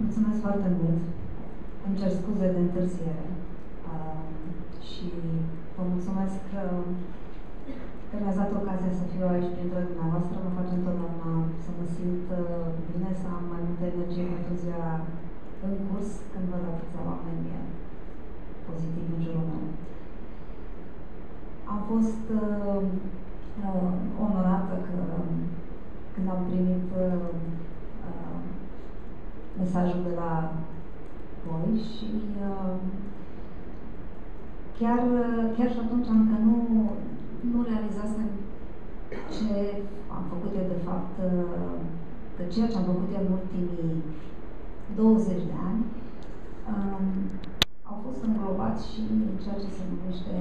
Mulțumesc foarte mult. Îmi cer scuze de întârziere. Și vă mulțumesc că mi-ați dat ocazia să fiu aici printre dumneavoastră. Mă face întotdeauna să mă simt bine, să am mai multă energie pentru ziua în curs, când văd atâția oameni pozitivi în jurul meu. Am fost onorată că când am primit mesajul de la voi și chiar și atunci încă nu realizasem ce am făcut eu de fapt, că ceea ce am făcut eu în ultimii 20 de ani au fost înglobați și în ceea ce se numește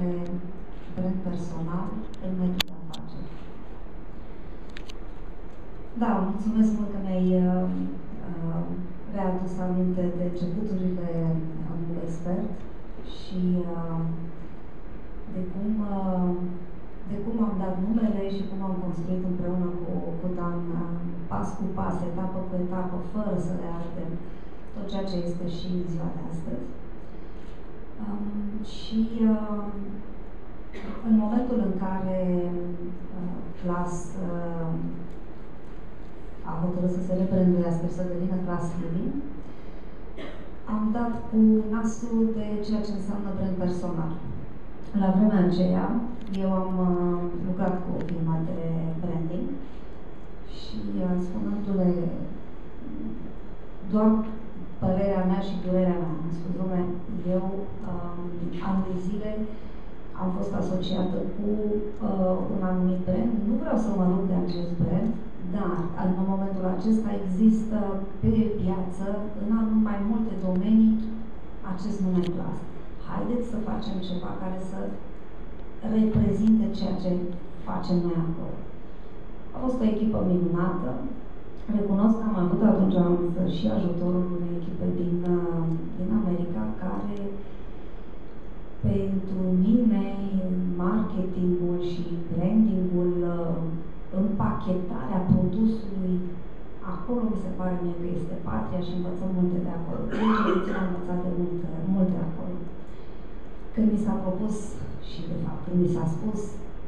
brand personal în mediul de afaceri. Da, mulțumesc mult că mi-ai readus aminte de începuturile unui expert și de cum am dat numele și cum am construit împreună cu Dan, pas cu pas, etapă cu etapă, fără să le ardem, tot ceea ce este și în ziua de astăzi. În momentul în care Class a hotărât să se rebranduiască și să devină Class Living, am dat cu nasul de ceea ce înseamnă brand personal. La vremea aceea, eu am lucrat cu o firmă de branding și spunându-le doar părerea mea și durerea mea, am spus, lumea, eu ani de zile am fost asociată cu un anumit brand. Nu vreau să mă rup de acest brand, dar în momentul acesta există pe piață, în mai multe domenii, acest nume Class. Haideți să facem ceva care să reprezinte ceea ce facem noi acolo. A fost o echipă minunată. Recunosc că am avut atunci și ajutorul unei echipe din America, care pentru mine marketingul și brandingul, împachetarea produsului, acolo mi se pare mie că este patria și învățăm multe de acolo. Deci am învățat de multe acolo. Când mi s-a propus și de fapt când mi s-a spus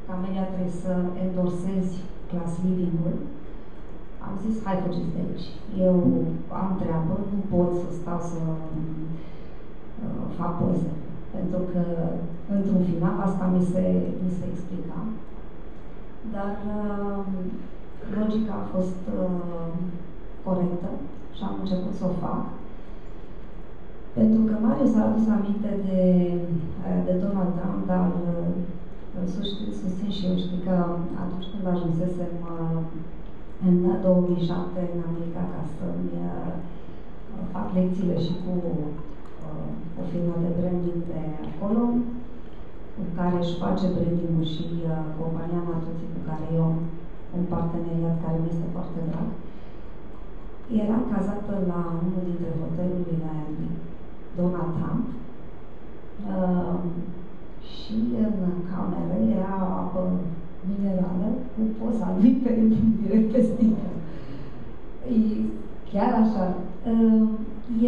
că Amelia trebuie să endorsezi Class Living-ul, am zis, hai fugiți de aici. Eu am treabă, nu pot să stau să fac poze. Pentru că, într-un final, asta mi se explica. Dar logica a fost corectă și am început să o fac. Pentru că Marius a adus aminte de Donald Trump, dar susțin și eu, știi că atunci când ajunsesem în 2007 în America ca să-mi fac lecțiile și cu o firmă de branding de acolo, cu care își face branding-ul și compania Matuții, cu care eu am un parteneriat care mi este foarte drag. Eram cazată la unul dintre hotelurile lui Donald Trump și în cameră era apă minerală cu poza lui direct pe sticlă. Chiar așa.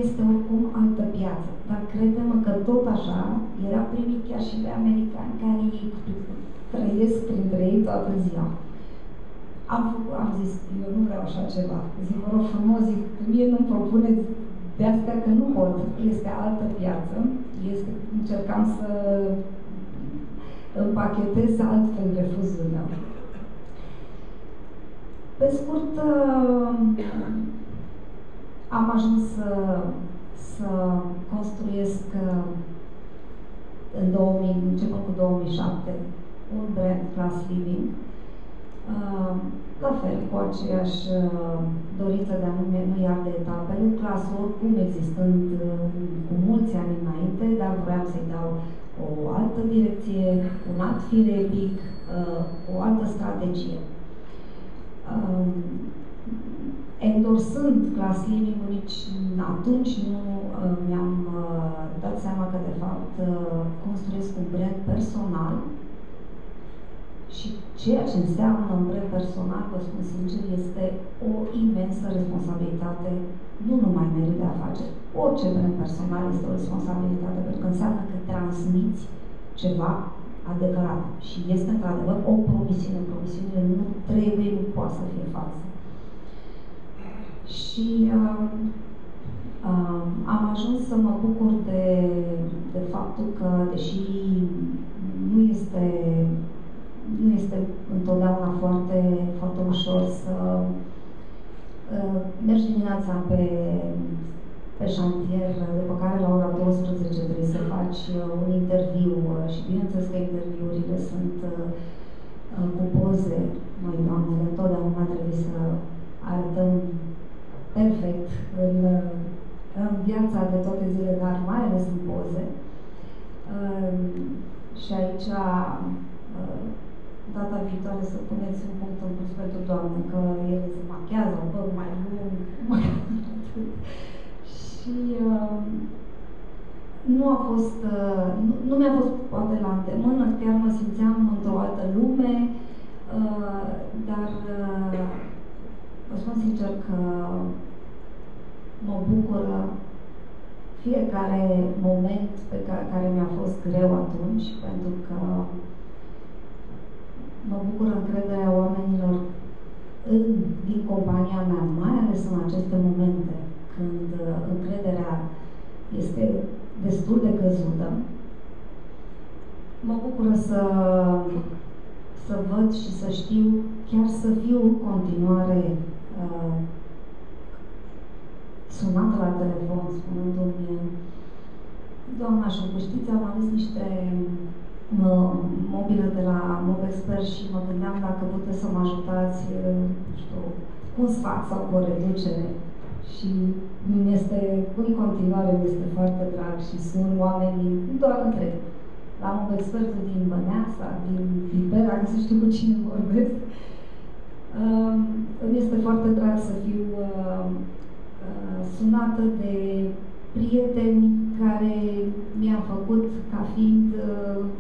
Este oricum altă piață, dar crede-mă că tot așa era primit chiar și de americani care trăiesc printre ei toată ziua. Am zis, eu nu vreau așa ceva. Zic, vă rog frumos, zic, mie nu-mi propuneți de astea că nu pot. Este altă piață, încercam să împachetez altfel refuzul meu. Pe scurt, am ajuns să construiesc începând cu 2007 un brand Class Living, la fel, cu aceeași dorință de a nu arde etapele, Class oricum existând cu mulți ani înainte, dar vreau să-i dau o altă direcție, un alt fir epic, o altă strategie. Endorsând Class Living, nici atunci nu mi-am dat seama că, de fapt, construiesc un brand personal și ceea ce înseamnă în brand personal, vă spun sincer, este o imensă responsabilitate, nu numai mediul de afaceri. Orice brand personal este o responsabilitate, pentru că înseamnă că transmiți ceva adevărat și este într-adevăr o promisiune. Promisiunile nu trebuie, nu poate să fie false. Și am ajuns să mă bucur de faptul că, deși nu este întotdeauna foarte, foarte ușor să mergi dimineața pe șantier, după care la ora 12 trebuie să faci un interviu și bineînțeles că interviurile sunt cu poze. Noi, doamnele, întotdeauna trebuie să arătăm perfect în viața de toate zile, dar mai ales în poze. Și aici, data viitoare, să puneți un punct în plus pentru doamne, că ele se machează, un păr mai lung, și nu mi-a fost poate la îndemână, chiar mă simțeam într-o altă lume, dar vă spun sincer că mă bucură fiecare moment care mi-a fost greu atunci, pentru că mă bucură încrederea oamenilor din compania mea, mai ales în aceste momente când încrederea este destul de căzută. Mă bucură să văd și să știu, chiar să fiu în continuare sunată la telefon, spunându-mi: doamna Șocu, știți, am ales niște mobile de la Mobexpert și mă gândeam dacă puteți să mă ajutați, știu, cu un sfat sau cu o reducere. Și în continuare este foarte drag și sunt oamenii, doar întreb, la Mobexpertul din Băneasa, din Libera, că să știu cu cine vorbesc. Îmi este foarte drag să fiu sunată de prieteni care mi-au făcut ca fiind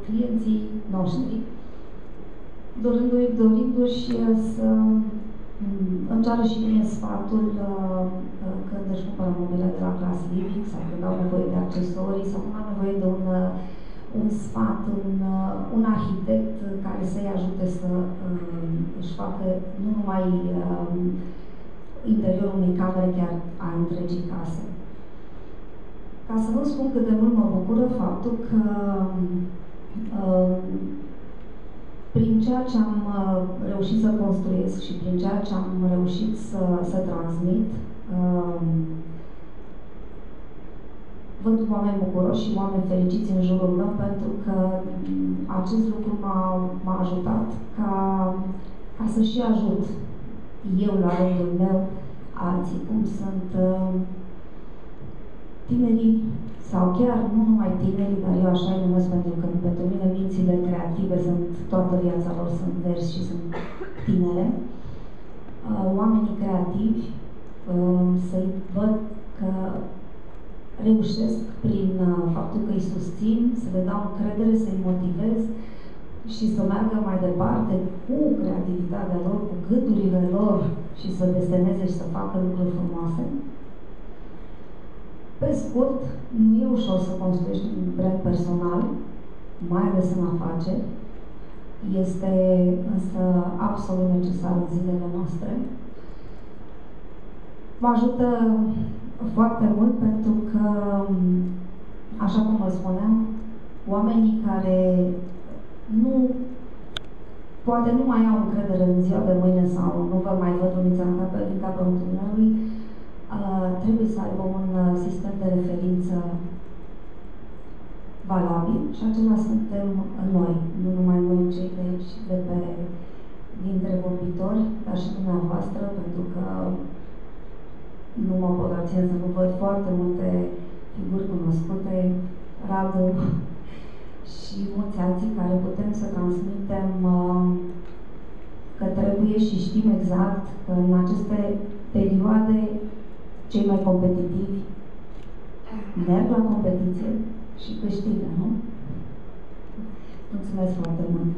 clienții noștri, dorindu-și să îmi ceară și mie sfatul când își cumpără mobile de la Class Living sau când au nevoie de accesorii sau când au nevoie de un sfat, un arhitect care să-i ajute să își facă nu numai interiorul unei camere, chiar a întregii case. Ca să vă spun cât de mult mă bucură faptul că prin ceea ce am reușit să construiesc și prin ceea ce am reușit să transmit, văd oameni bucuroși și oameni fericiți în jurul meu, pentru că acest lucru m-a ajutat ca să și ajut eu la rândul meu alții, cum sunt tinerii sau chiar nu numai tinerii, dar eu așa îi numesc pentru că pentru mine mințile creative sunt, toată viața lor sunt verzi și sunt tinere. Oamenii creativi, să-i văd că reușesc prin faptul că îi susțin, să le dau încredere, să-i motivez și să meargă mai departe cu creativitatea lor, cu gândurile lor și să deseneze și să facă lucruri frumoase. Pe scurt, nu e ușor să construiești un brand personal, mai ales în afaceri. Este însă absolut necesar în zilele noastre. Mă ajută foarte mult pentru că, așa cum vă spuneam, oamenii care poate nu mai au încredere în ziua de mâine sau nu vă mai văd unița din capul tunelului, trebuie să aibă un sistem de referință valabil și acela suntem noi, nu numai noi cei de aici, dintre vorbitori, dar și dumneavoastră, pentru că nu mă pot abține să nu văd foarte multe figuri cunoscute, Radu și mulți alții care putem să transmitem că trebuie și știm exact că în aceste perioade cei mai competitivi merg la competiție și câștigă, nu? Mulțumesc foarte mult!